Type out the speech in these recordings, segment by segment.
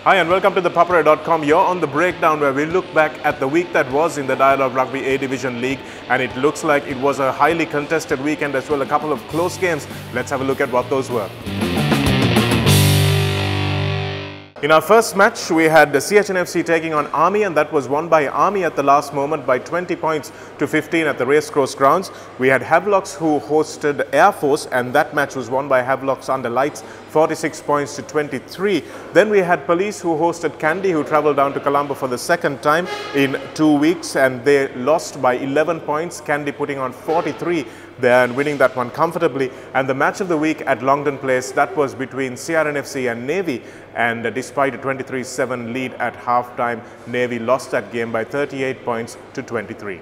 Hi and welcome to ThePapare.com. You're on the breakdown where we look back at the week that was in the Dialog Rugby A Division League, and it looks like it was a highly contested weekend as well, a couple of close games. Let's have a look at what those were. In our first match, we had the CHNFC taking on Army, and that was won by Army at the last moment by 20 points to 15 at the Racecourse grounds. We had Havelocks who hosted Air Force, and that match was won by Havelocks under lights, 46 points to 23. Then we had Police who hosted Kandy, who travelled down to Colombo for the second time in 2 weeks, and they lost by 11 points. Kandy putting on 43 there and winning that one comfortably. And the match of the week at Longdon Place, that was between CRNFC and Navy, and despite a 23-7 lead at half-time, Navy lost that game by 38 points to 23.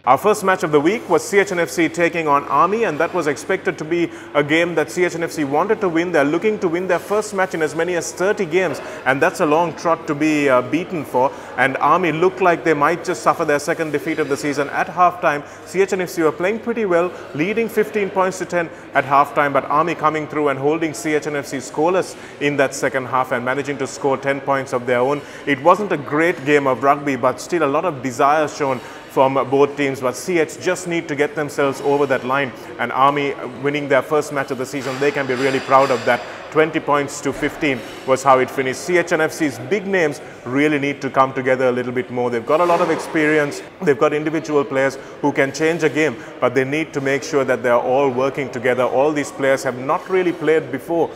Our first match of the week was CHNFC taking on Army, and that was expected to be a game that CHNFC wanted to win. They're looking to win their first match in as many as 30 games, and that's a long trot to be beaten for. And Army looked like they might just suffer their second defeat of the season. At halftime, CHNFC were playing pretty well, leading 15 points to 10 at halftime, but Army coming through and holding CHNFC scoreless in that second half and managing to score 10 points of their own. It wasn't a great game of rugby, but still a lot of desire shown from both teams, but CH just need to get themselves over that line, and Army winning their first match of the season, they can be really proud of that. 20 points to 15 was how it finished. CHNFC's big names really need to come together a little bit more. They've got a lot of experience, they've got individual players who can change a game, but they need to make sure that they're all working together. All these players have not really played before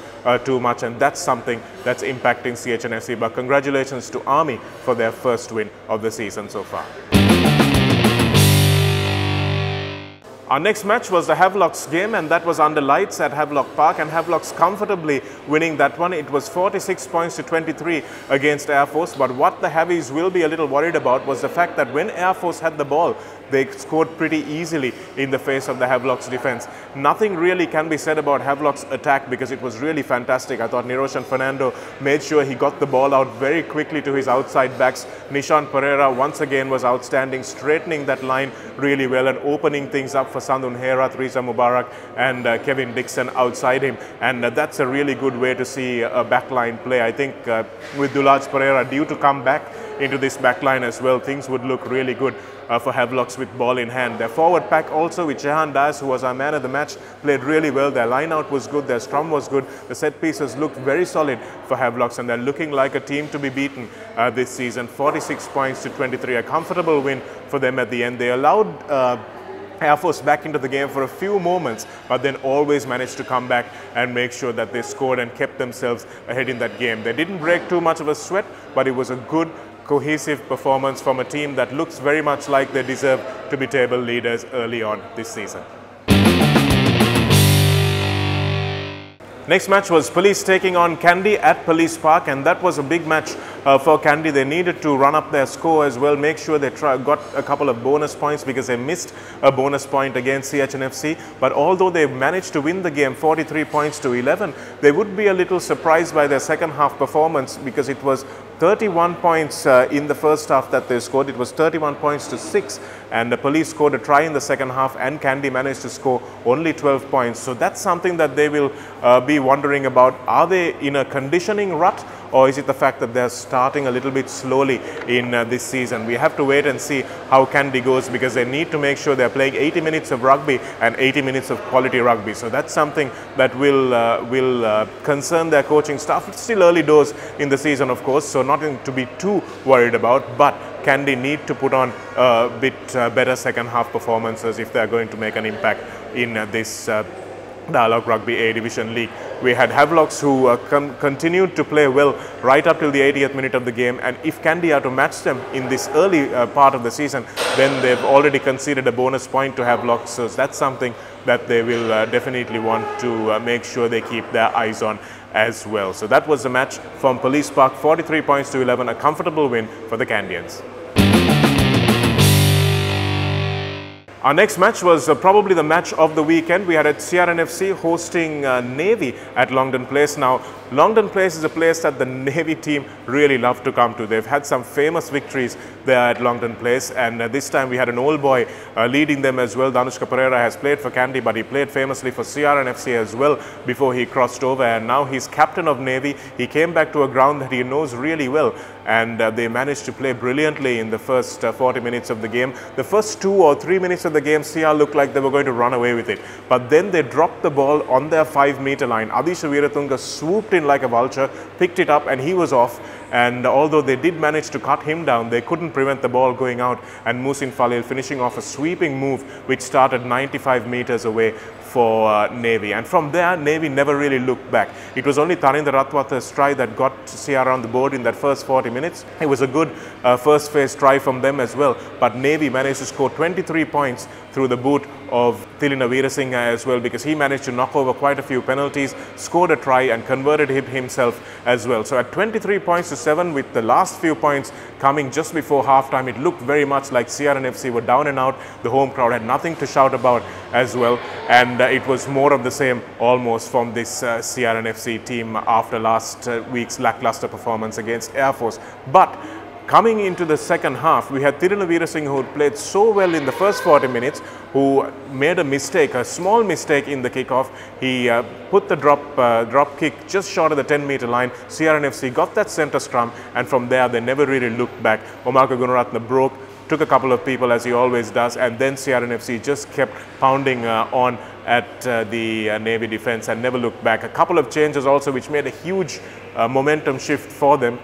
too much, and that's something that's impacting CHNFC. But congratulations to Army for their first win of the season so far. Our next match was the Havelocks game, and that was under lights at Havelock Park, and Havelocks comfortably winning that one. It was 46 points to 23 against Air Force, but what the Havies will be a little worried about was the fact that when Air Force had the ball, they scored pretty easily in the face of the Havelocks defense. Nothing really can be said about Havelocks attack because it was really fantastic. I thought Niroshan Fernando made sure he got the ball out very quickly to his outside backs. Nishan Pereira once again was outstanding, straightening that line really well and opening things up for Sandun Herath, Riza Mubarak and Kevin Dixon outside him. And that's a really good way to see a backline play. I think with Dulaj Pereira due to come back into this backline as well, things would look really good for Havelocks with ball in hand. Their forward pack also with Jehan Das, who was our man of the match, played really well. Their line out was good, their scrum was good, the set pieces looked very solid for Havelocks, and they're looking like a team to be beaten this season. 46 points to 23, a comfortable win for them at the end. They allowed Air Force back into the game for a few moments, but then always managed to come back and make sure that they scored and kept themselves ahead in that game. They didn't break too much of a sweat, but it was a good cohesive performance from a team that looks very much like they deserve to be table leaders early on this season. Next match was Police taking on Kandy at Police Park, and that was a big match for Kandy. They needed to run up their score as well, make sure they got a couple of bonus points because they missed a bonus point against CHNFC. But although they managed to win the game 43 points to 11, they would be a little surprised by their second half performance because it was 31 points in the first half that they scored. It was 31 points to 6, and the Police scored a try in the second half, and Kandy managed to score only 12 points. So that's something that they will be wondering about. Are they in a conditioning rut, or is it the fact that they're starting a little bit slowly in this season? We have to wait and see how Kandy goes, because they need to make sure they're playing 80 minutes of rugby and 80 minutes of quality rugby. So that's something that will concern their coaching staff. It's still early doors in the season, of course, so nothing to be too worried about, but Kandy need to put on a bit better second half performances if they're going to make an impact in this Dialog Rugby A Division League. We had Havelocks who continued to play well right up till the 80th minute of the game, and if Kandy are to match them in this early part of the season, then they've already conceded a bonus point to Havelocks, so that's something that they will definitely want to make sure they keep their eyes on as well. So that was the match from Police Park, 43 points to 11, a comfortable win for the Kandians. Our next match was probably the match of the weekend. We had CRNFC hosting Navy at Longdon Place. Now, Longdon Place is a place that the Navy team really love to come to. They've had some famous victories there at Longdon Place, and this time we had an old boy leading them as well. Danushka Pereira has played for Kandy, but he played famously for CRNFC as well before he crossed over, and now he's captain of Navy. He came back to a ground that he knows really well, and they managed to play brilliantly in the first 40 minutes of the game. The first 2 or 3 minutes of the game, CR looked like they were going to run away with it, but then they dropped the ball on their 5-meter line. Adisha Veeratunga swooped in like a vulture, picked it up, and he was off. And although they did manage to cut him down, they couldn't prevent the ball going out, and Musin Falil finishing off a sweeping move which started 95 meters away for Navy. And from there, Navy never really looked back. It was only Tharinda Ratwatha's try that got CR on the board in that first 40 minutes. It was a good first phase try from them as well, but Navy managed to score 23 points through the boot of Thilina Veerasinghe as well, because he managed to knock over quite a few penalties, scored a try and converted himself as well. So at 23 points to 7, with the last few points coming just before halftime, it looked very much like CRNFC were down and out. The home crowd had nothing to shout about as well, and it was more of the same almost from this CRNFC team after last week's lackluster performance against Air Force. But coming into the second half, we had Thilina Veerasinghe, who played so well in the first 40 minutes, who made a mistake, a small mistake in the kickoff. He put the drop kick just short of the 10-meter line. CRNFC got that centre scrum, and from there they never really looked back. Omaka Gunaratne broke, took a couple of people as he always does, and then CRNFC just kept pounding on at the Navy defence and never looked back. A couple of changes also which made a huge momentum shift for them.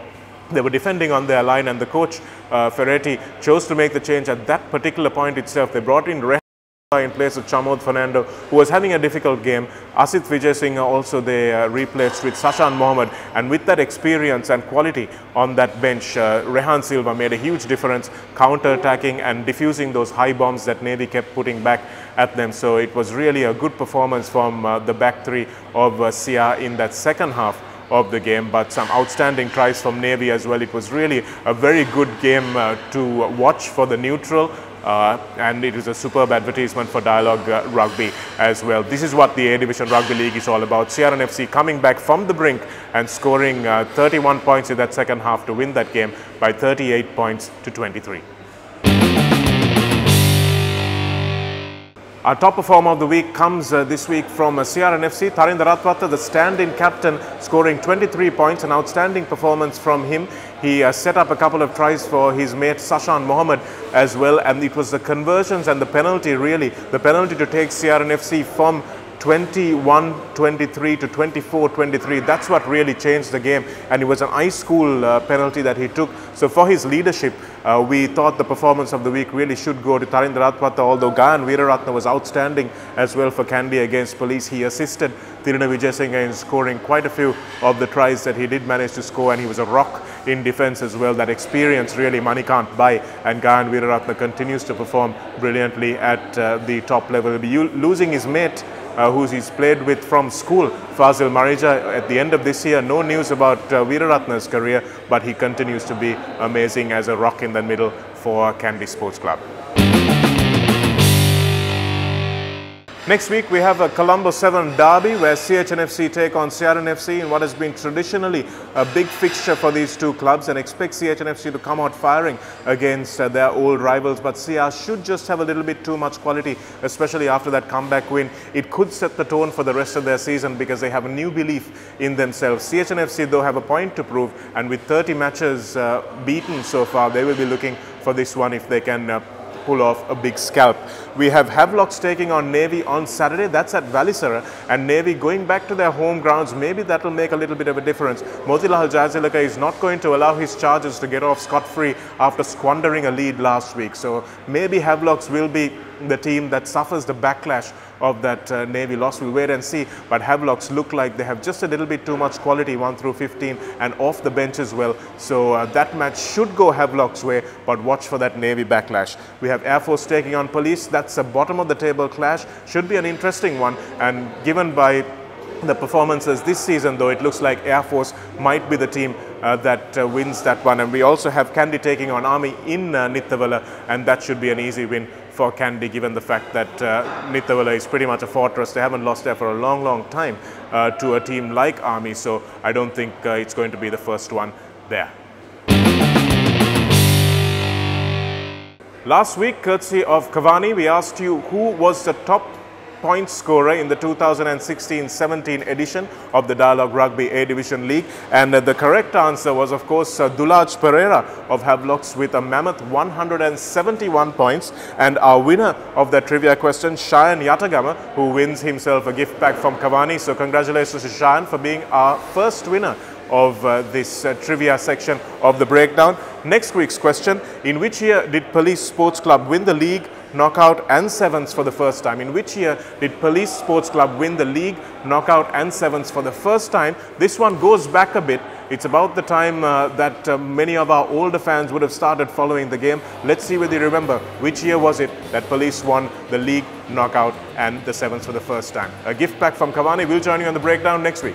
They were defending on their line, and the coach Ferretti chose to make the change at that particular point itself. They brought in in place of Chamod Fernando, who was having a difficult game. Asit Vijay Singh also they replaced with Sashan Mohammed, and with that experience and quality on that bench, Rehan Silva made a huge difference, counter-attacking and diffusing those high bombs that Navy kept putting back at them. So it was really a good performance from the back three of CR in that second half of the game, but some outstanding tries from Navy as well. It was really a very good game to watch for the neutral, and it was a superb advertisement for Dialog Rugby as well. This is what the A Division Rugby League is all about. CRNFC coming back from the brink and scoring 31 points in that second half to win that game by 38 points to 23. Our top performer of the week comes this week from CRNFC, Tharinda Ratwatha, the stand-in captain, scoring 23 points, an outstanding performance from him. He set up a couple of tries for his mate Sashan Mohammed as well, and it was the conversions and the penalty, really, the penalty to take CRNFC from 21-23 to 24-23. That's what really changed the game, and it was an high school penalty that he took. So for his leadership, we thought the performance of the week really should go to Tharinda Ratwatha, although Gayan Veeraratne was outstanding as well for Kandy against Police. He assisted Thilina Vijayasinghe in scoring quite a few of the tries that he did manage to score, and he was a rock in defence as well. That experience really money can't buy, and Gayan Veeraratne continues to perform brilliantly at the top level. He'll be losing his mate, who he's played with from school, Fazil Marija, at the end of this year. No news about Veeraratne's career, but he continues to be amazing as a rock in the middle for Kandy Sports Club. Next week we have a Colombo 7 derby where CHNFC take on CRNFC in what has been traditionally a big fixture for these two clubs, and expect CHNFC to come out firing against their old rivals. But CR should just have a little bit too much quality, especially after that comeback win. It could set the tone for the rest of their season because they have a new belief in themselves. CHNFC though have a point to prove, and with 30 matches beaten so far, they will be looking for this one if they can pull off a big scalp. We have Havelocks taking on Navy on Saturday. That's at Valisara, and Navy going back to their home grounds. Maybe that will make a little bit of a difference. Motilal Jayazilaka is not going to allow his Chargers to get off scot-free after squandering a lead last week. So maybe Havelocks will be the team that suffers the backlash of that Navy loss. We'll wait and see, but Havelocks look like they have just a little bit too much quality 1 through 15 and off the bench as well. So that match should go Havelocks' way, but watch for that Navy backlash. We have Air Force taking on Police. That's a bottom of the table clash. Should be an interesting one, and given by the performances this season, though, it looks like Air Force might be the team that wins that one. And we also have Kandy taking on Army in Nithavala, and that should be an easy win for Kandy, given the fact that Nithawala is pretty much a fortress. They haven't lost there for a long, long time to a team like Army, so I don't think it's going to be the first one there. Last week, courtesy of Cavani, we asked you who was the top point scorer in the 2016-17 edition of the Dialog Rugby A Division League, and the correct answer was, of course, Dulaj Pereira of Havelocks with a mammoth 171 points, and our winner of that trivia question, Shayan Yatagama, who wins himself a gift pack from Cavani. So congratulations to Shayan for being our first winner of this trivia section of the breakdown. Next week's question: in which year did Police Sports Club win the league, knockout and sevens for the first time? In which year did Police Sports Club win the league, knockout and sevens for the first time? This one goes back a bit. It's about the time that many of our older fans would have started following the game. Let's see whether you remember which year was it that Police won the league, knockout and the sevens for the first time. A gift pack from Cavani. We'll join you on the breakdown next week.